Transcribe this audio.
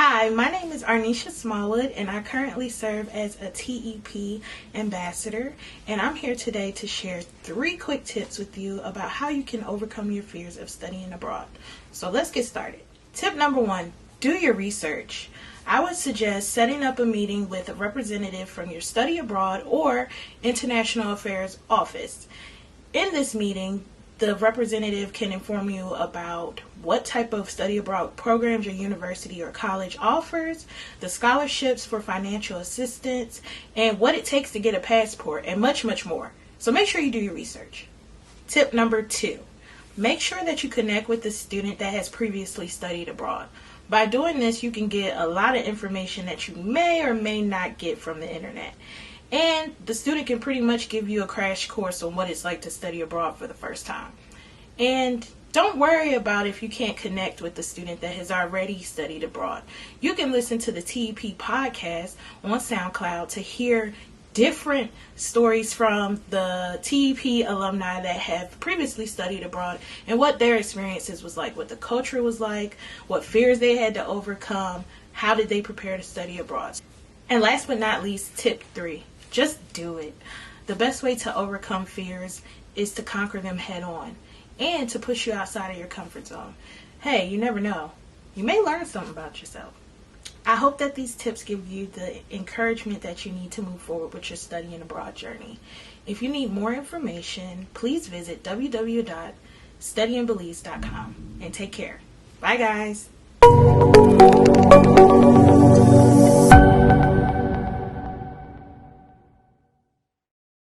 Hi, my name is Arneisha Smallwood, and I currently serve as a TEP ambassador, and I'm here today to share 3 quick tips with you about how you can overcome your fears of studying abroad. So let's get started. Tip number 1, do your research. I would suggest setting up a meeting with a representative from your study abroad or international affairs office. In this meeting, the representative can inform you about what type of study abroad programs your university or college offers, the scholarships for financial assistance, and what it takes to get a passport, and much, much more. So make sure you do your research. Tip number 2, make sure that you connect with the student that has previously studied abroad. By doing this, you can get a lot of information that you may or may not get from the internet. And the student can pretty much give you a crash course on what it's like to study abroad for the first time. And don't worry about if you can't connect with the student that has already studied abroad. You can listen to the TEP podcast on SoundCloud to hear different stories from the TEP alumni that have previously studied abroad and what their experiences was like, what the culture was like, what fears they had to overcome, how did they prepare to study abroad. And last but not least, tip 3. Just do it. The best way to overcome fears is to conquer them head on and to push you outside of your comfort zone. Hey, you never know. You may learn something about yourself. I hope that these tips give you the encouragement that you need to move forward with your studying abroad journey. If you need more information, please visit www.studyinbelize.com and take care. Bye, guys.